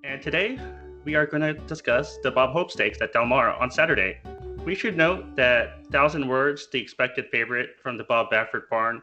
And today we are going to discuss the Bob Hope Stakes at Del Mar on Saturday. We should note that 1,000 Words, the expected favorite from the Bob Baffert barn,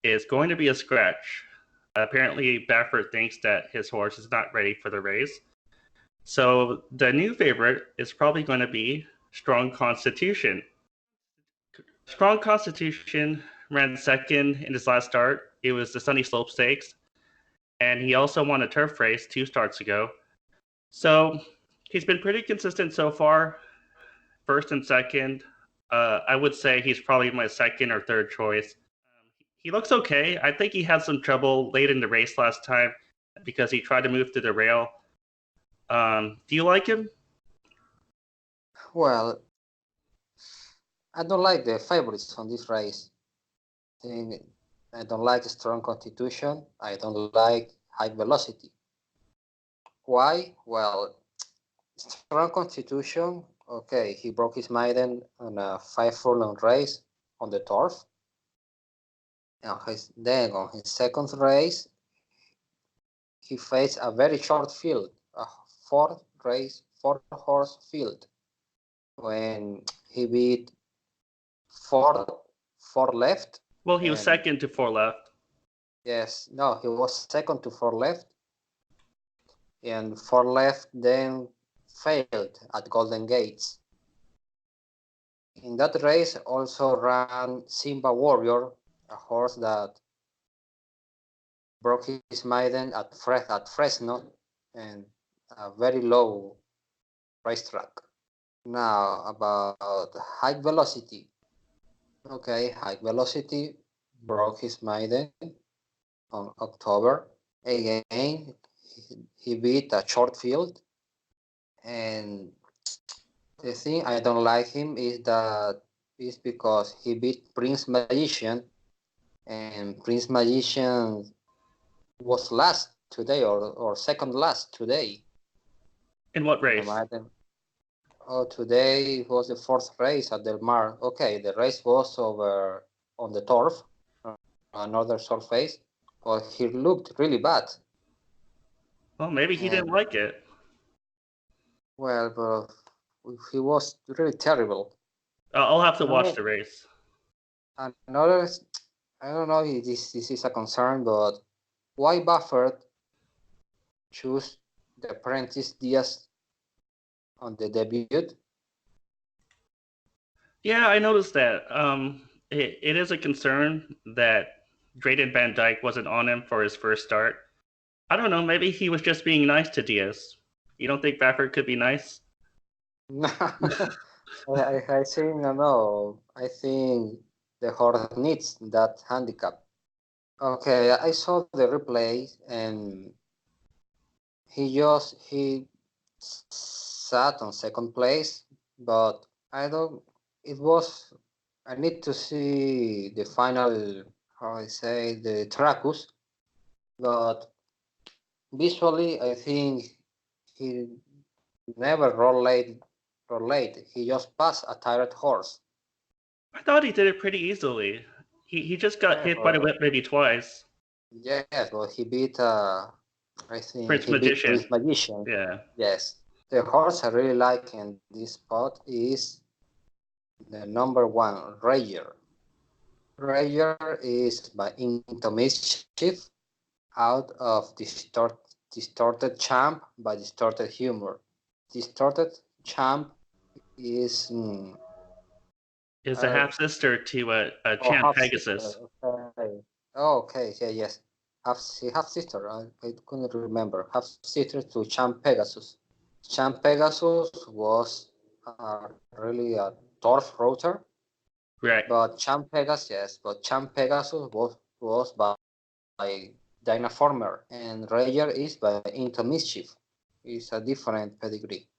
is going to be a scratch. Apparently, Baffert thinks that his horse is not ready for the race. So the new favorite is probably going to be Strong Constitution. Strong Constitution ran second in his last start. It was the Sunny Slope Stakes. And he also won a turf race 2 starts ago. So he's been pretty consistent so far, first and second. I would say he's probably my second or third choice. He looks okay. I think he had some trouble late in the race last time because he tried to move through the rail. Do you like him? Well, I don't like the favorites on this race. I don't like Strong Constitution. I don't like High Velocity. Why? Well, Strong Constitution, okay, he broke his maiden on a 5 furlong race on the turf. Then on his second race, he faced a very short field, a four horse field, when he beat four left. Well, he was second to 4 left. Yes, no, he was second to 4 left, and 4 left then failed at Golden Gates. In that race also ran Simba Warrior, a horse that broke his maiden at Fresno and a very low racetrack. Now about High Velocity. Okay, High Velocity broke his maiden on October. Again, he beat a short field, and the thing I don't like him is because he beat Prince Magician, and Prince Magician was last today or second last today. In what race? Oh, today was the fourth race at Del Mar. Okay, the race was over on the turf, another surface, but he looked really bad. Well, maybe he didn't like it. Well, but he was really terrible. I'll have to watch the race. Another, I don't know if this is a concern, but why Baffert choose the apprentice Diaz on the debut? Yeah, I noticed that. It is a concern that Drayden Van Dyke wasn't on him for his first start. I don't know, maybe he was just being nice to Diaz. You don't think Baffert could be nice? I think, no. I think the horse needs that handicap. Okay, I saw the replay and he sat on second place, but I need to see the final, how I say, the tracus, but visually I think he never rolled late. He just passed a tired horse. I thought he did it pretty easily. He just got hit by the whip maybe twice. Yes, but he beat I think Prince he Magician. beat Prince Magician. Yeah. Yes. The horse I really like in this spot is the number 1, Rager. Rager is by Into Mischief, out of Distorted Champ by Distorted Humor. Distorted Champ is a half sister to a Champ Pegasus. Okay, yeah, yes. Half sister. I couldn't remember. Half sister to Champ Pegasus. Champ Pegasus was really a turf rotor. Right. But Champ Pegasus was by Dynaformer, and Rager is by Into Mischief. It's a different pedigree.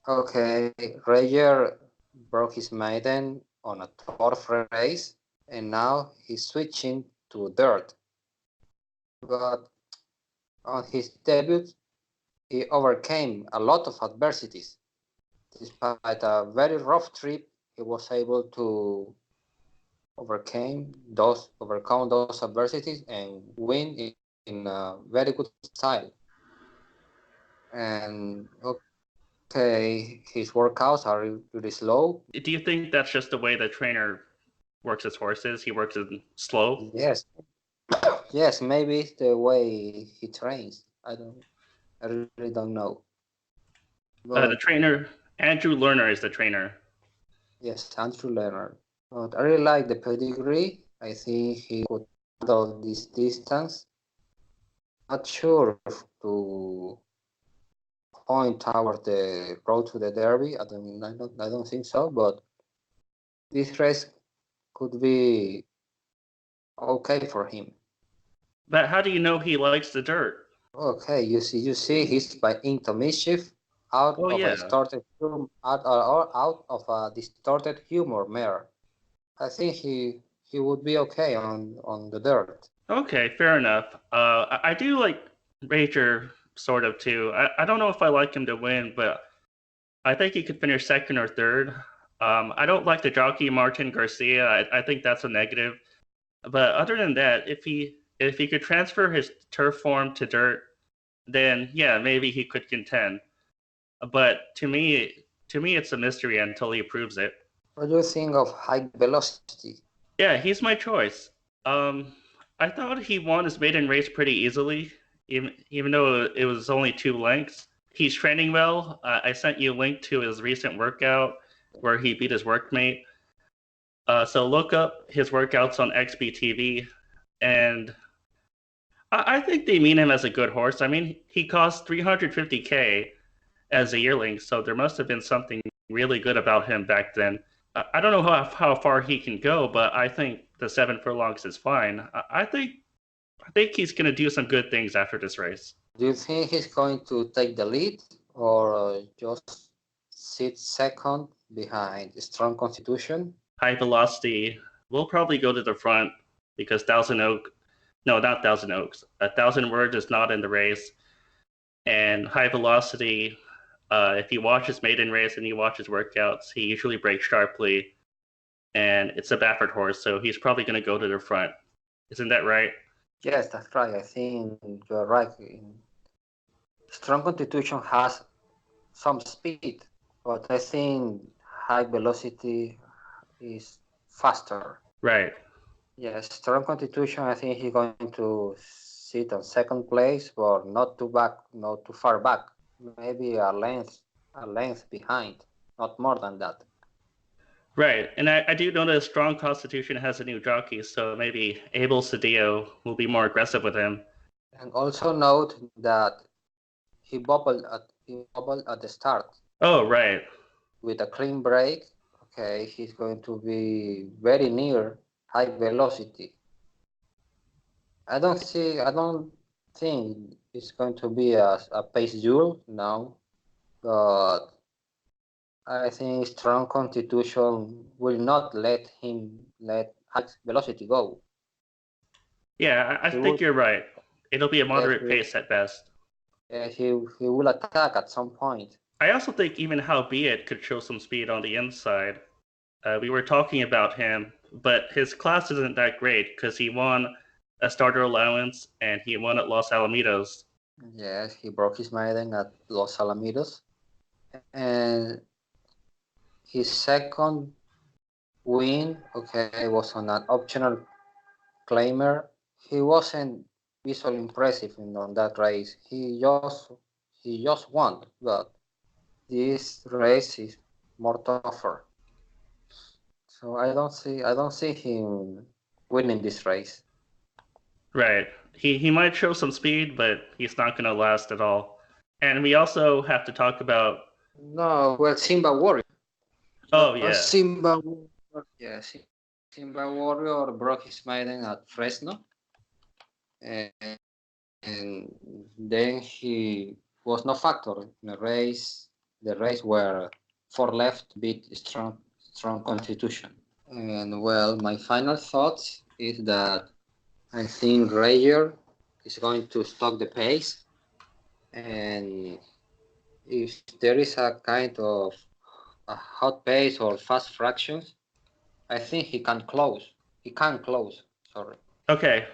Okay, Rager broke his maiden on a turf race, and now he's switching to dirt. But on his debut, he overcame a lot of adversities. Despite a very rough trip, he was able to overcome those adversities and win in a very good style. And okay, his workouts are really slow. Do you think that's just the way the trainer works his horses? He works in slow. Yes, yes, maybe it's the way he trains. I really don't know. The But trainer, Andrew Lerner, is the trainer. yes, Andrew Leonard. But I really like the pedigree. I think he could handle this distance. Not sure to point toward the road to the Derby. I don't think so. But this race could be okay for him. But how do you know he likes the dirt? Okay, you see, he's by into mischief, out Oh of a yeah. distorted out of a distorted humor mare. I think he would be okay on the dirt. Okay, fair enough. I do like Rager sort of too. I don't know if I like him to win, but I think he could finish second or third. I don't like the jockey Martin Garcia. I think that's a negative. But other than that, if he could transfer his turf form to dirt, then yeah, maybe he could contend. But to me, it's a mystery until he proves it. What do you think of high velocity? Yeah, he's my choice. Um, I thought he won his maiden race pretty easily, even though it was only 2 lengths. He's training well. I sent you a link to his recent workout where he beat his workmate. So look up his workouts on XBTV, and I think they mean him as a good horse. I mean, he cost 350K as a yearling, so there must have been something really good about him back then. I don't know how far he can go, but I think the 7 furlongs is fine. I think he's going to do some good things after this race. Do you think he's going to take the lead or just sit second behind Strong Constitution? High Velocity will probably go to the front because Thousand Oak, no, not Thousand Oaks, 1,000 Words is not in the race, and High Velocity. If he watches maiden race and he watches workouts, he usually breaks sharply, and it's a Baffert horse, so he's probably going to go to the front. Isn't that right? Yes, that's right. I think you're right. Strong Constitution has some speed, but I think high velocity is faster. Right. Yes, Strong Constitution. I think he's going to sit on second place, but not too far back. Maybe a length behind, not more than that. Right. And I do know that a Strong Constitution has a new jockey, so maybe Abel Cedillo will be more aggressive with him. And also note that he bubbled at the start Oh, right. with a clean break. Okay, he's going to be very near high velocity. I don't think it's going to be a pace duel now, but I think Strong Constitution will not let high velocity go. Yeah, I He think will, you're right. It'll be a yes, moderate pace at best. he will attack at some point. I also think even How Be It could show some speed on the inside. We were talking about him, but his class isn't that great because he won a starter allowance and he won at Los Alamitos. Yes, he broke his maiden at Los Alamitos, and his second win, okay, was on an optional claimer. He wasn't visually impressive on that race. He just won, but this race is more tougher. So I don't see him winning this race. Right. He might show some speed, but he's not going to last at all. And we also have to talk about. No, well, Simba Warrior. Oh yeah, Simba Warrior. Yeah, Simba Warrior broke his maiden at Fresno, and, and then he was no factor in the race where four left beat strong Constitution. And well, my final thoughts is that I think Rager is going to stop the pace, and if there is a kind of a hot pace or fast fractions, I think he can close. He can close. Sorry. okay.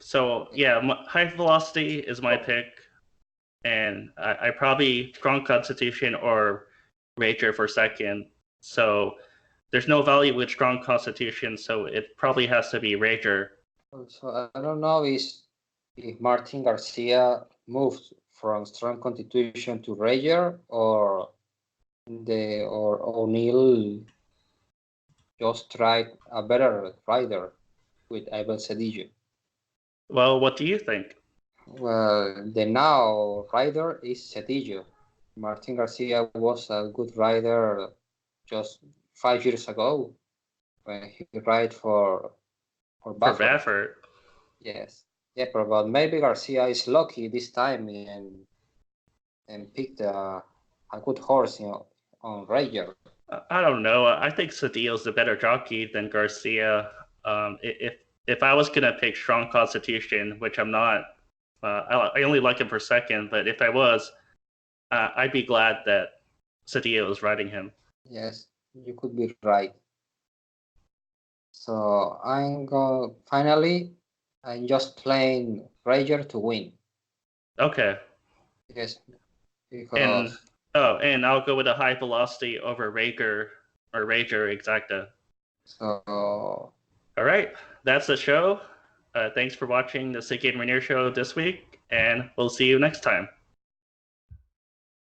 So yeah, High Velocity is my pick. and I probably strong constitution or rager for second. So there's no value with strong constitution, so it probably has to be rager. So I don't know if Martin Garcia moved from strong constitution to rager, or O'Neill just tried a better rider with Abel Cedillo. Well, what do you think? Well, the now rider is Cedillo. Martin Garcia was a good rider just 5 years ago when he ride for For Baffert. Baffert. Yes. Yeah, but maybe Garcia is lucky this time and picked a good horse, on Rager. I don't know. I think Cedillo's the better jockey than Garcia. If I was gonna pick strong constitution, which I'm not, I only like him for second. But if I was, I'd be glad that Cedillo is riding him. Yes, you could be right. So finally, I'm just playing Rager to win. Okay. Yes, because and I'll go with a high velocity over Rager Exacta. so All right, that's the show. Thanks for watching the Sigi Reinier show this week, and we'll see you next time.